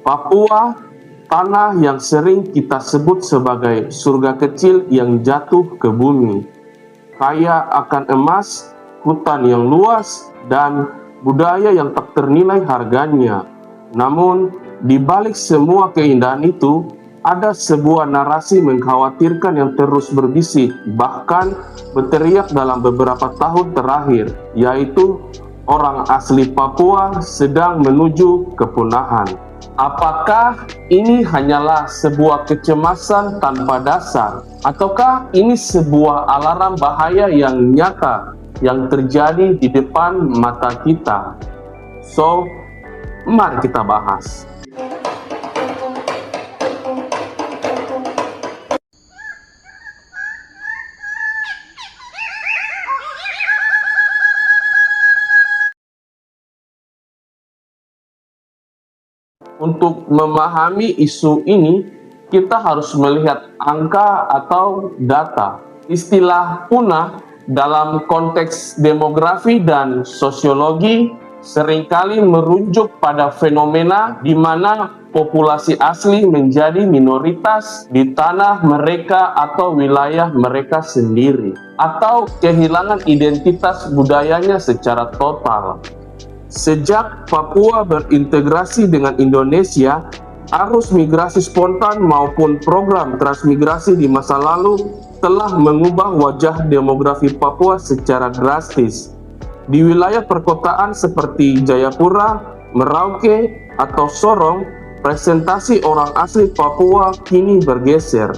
Papua, tanah yang sering kita sebut sebagai surga kecil yang jatuh ke bumi, kaya akan emas, hutan yang luas, dan budaya yang tak ternilai harganya. Namun, di balik semua keindahan itu, ada sebuah narasi mengkhawatirkan yang terus berbisik, bahkan berteriak dalam beberapa tahun terakhir, yaitu orang asli Papua sedang menuju kepunahan. Apakah ini hanyalah sebuah kecemasan tanpa dasar, ataukah ini sebuah alarm bahaya yang nyata yang terjadi di depan mata kita? So, mari kita bahas. Untuk memahami isu ini, kita harus melihat angka atau data. Istilah punah dalam konteks demografi dan sosiologi seringkali merujuk pada fenomena di mana populasi asli menjadi minoritas di tanah mereka atau wilayah mereka sendiri, atau kehilangan identitas budayanya secara total. Sejak Papua berintegrasi dengan Indonesia, arus migrasi spontan maupun program transmigrasi di masa lalu telah mengubah wajah demografi Papua secara drastis. Di wilayah perkotaan seperti Jayapura, Merauke, atau Sorong, presentasi orang asli Papua kini bergeser.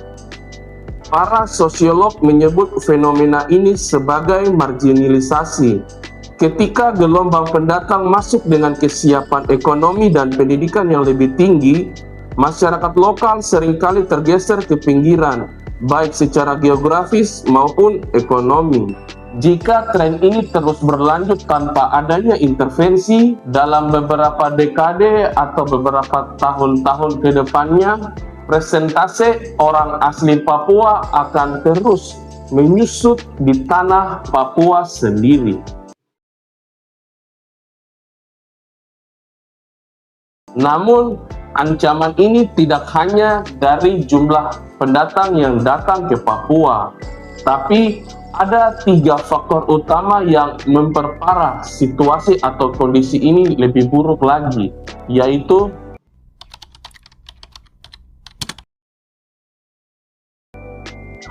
Para sosiolog menyebut fenomena ini sebagai marginalisasi. Ketika gelombang pendatang masuk dengan kesiapan ekonomi dan pendidikan yang lebih tinggi, masyarakat lokal seringkali tergeser ke pinggiran, baik secara geografis maupun ekonomi. Jika tren ini terus berlanjut tanpa adanya intervensi dalam beberapa dekade atau beberapa tahun-tahun ke depannya, presentase orang asli Papua akan terus menyusut di tanah Papua sendiri. Namun, ancaman ini tidak hanya dari jumlah pendatang yang datang ke Papua, tapi ada 3 faktor utama yang memperparah situasi atau kondisi ini lebih buruk lagi, yaitu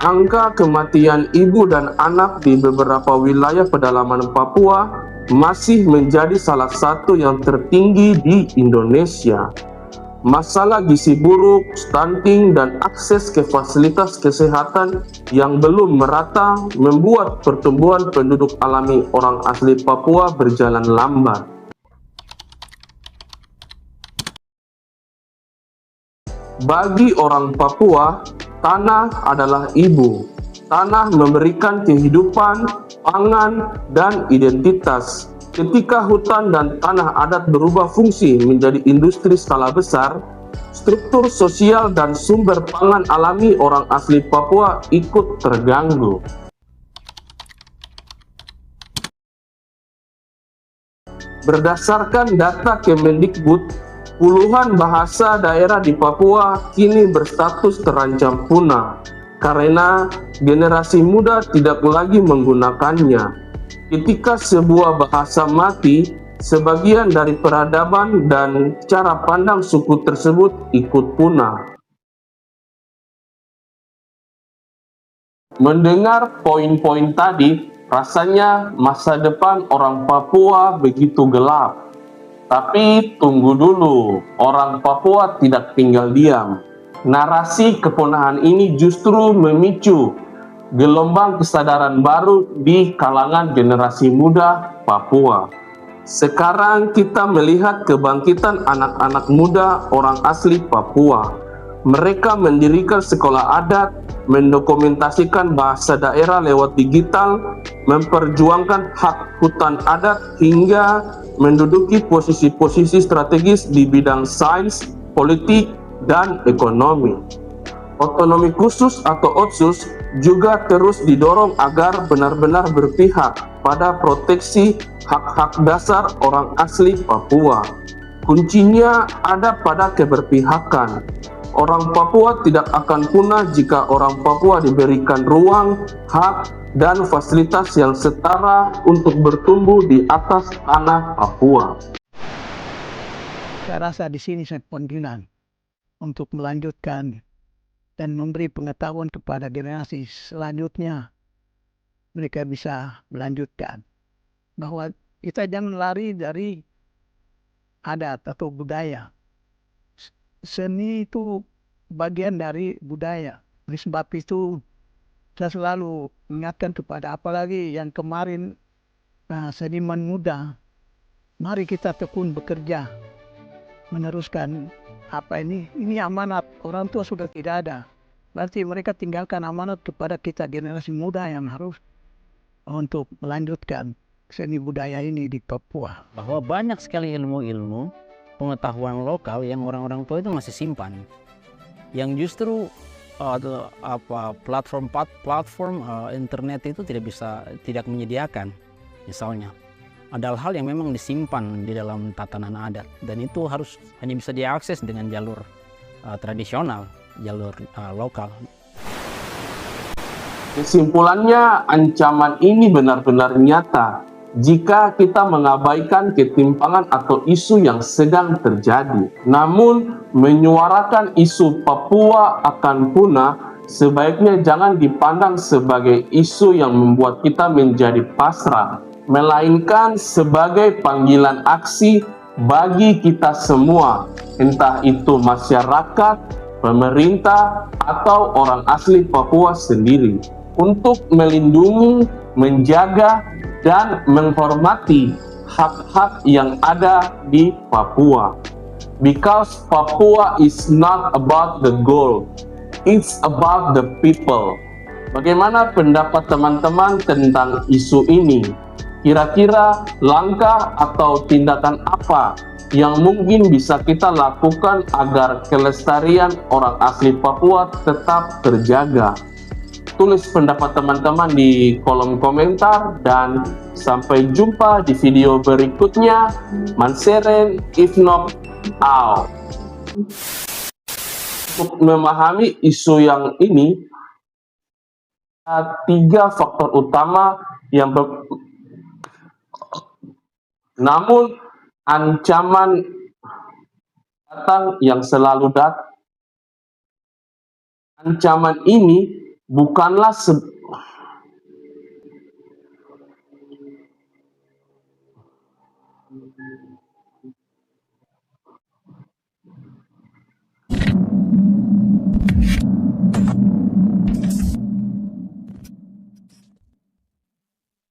angka kematian ibu dan anak di beberapa wilayah pedalaman Papua masih menjadi salah satu yang tertinggi di Indonesia. Masalah gizi buruk, stunting, dan akses ke fasilitas kesehatan yang belum merata membuat pertumbuhan penduduk alami orang asli Papua berjalan lambat. Bagi orang Papua, tanah adalah ibu. Tanah memberikan kehidupan, pangan, dan identitas. Ketika hutan dan tanah adat berubah fungsi menjadi industri skala besar, struktur sosial dan sumber pangan alami orang asli Papua ikut terganggu. Berdasarkan data Kemendikbud, puluhan bahasa daerah di Papua kini berstatus terancam punah karena generasi muda tidak lagi menggunakannya. Ketika sebuah bahasa mati, sebagian dari peradaban dan cara pandang suku tersebut ikut punah. Mendengar poin-poin tadi, rasanya masa depan orang Papua begitu gelap. Tapi tunggu dulu, orang Papua tidak tinggal diam. Narasi kepunahan ini justru memicu gelombang kesadaran baru di kalangan generasi muda Papua. Sekarang kita melihat kebangkitan anak-anak muda orang asli Papua. Mereka mendirikan sekolah adat, mendokumentasikan bahasa daerah lewat digital, memperjuangkan hak hutan adat, hingga menduduki posisi-posisi strategis di bidang sains, politik, dan ekonomi. Otonomi khusus atau OTSUS juga terus didorong agar benar-benar berpihak pada proteksi hak-hak dasar orang asli Papua. Kuncinya ada pada keberpihakan. Orang Papua tidak akan punah jika orang Papua diberikan ruang, hak, dan fasilitas yang setara untuk bertumbuh di atas tanah Papua. Saya rasa di sini saya panggilan untuk melanjutkan dan memberi pengetahuan kepada generasi selanjutnya. Mereka bisa melanjutkan bahwa kita jangan lari dari adat atau budaya. Seni itu bagian dari budaya. Oleh sebab itu saya selalu ingatkan kepada apalagi yang kemarin seniman muda, mari kita tekun bekerja meneruskan ini amanat orang tua sudah tidak ada, berarti mereka tinggalkan amanat kepada kita generasi muda yang harus untuk melanjutkan seni budaya ini di Papua. Bahwa banyak sekali ilmu-ilmu pengetahuan lokal yang orang-orang tua itu masih simpan, yang justru platform internet itu tidak menyediakan. Misalnya ada hal yang memang disimpan di dalam tatanan adat, dan itu hanya bisa diakses dengan jalur tradisional, jalur lokal. Kesimpulannya, ancaman ini benar-benar nyata jika kita mengabaikan ketimpangan atau isu yang sedang terjadi. Namun, menyuarakan isu Papua akan punah sebaiknya jangan dipandang sebagai isu yang membuat kita menjadi pasrah, melainkan sebagai panggilan aksi bagi kita semua, entah itu masyarakat, pemerintah, atau orang asli Papua sendiri, untuk melindungi, menjaga, dan menghormati hak-hak yang ada di Papua. Because Papua is not about the goal, it's about the people. Bagaimana pendapat teman-teman tentang isu ini? Kira-kira langkah atau tindakan apa yang mungkin bisa kita lakukan agar kelestarian orang asli Papua tetap terjaga? Tulis pendapat teman-teman di kolom komentar, dan sampai jumpa di video berikutnya. Manseren Ifnok out. Untuk memahami isu yang ini, ada 3 faktor utama yang namun ancaman datang yang selalu datang. Ancaman ini bukanlah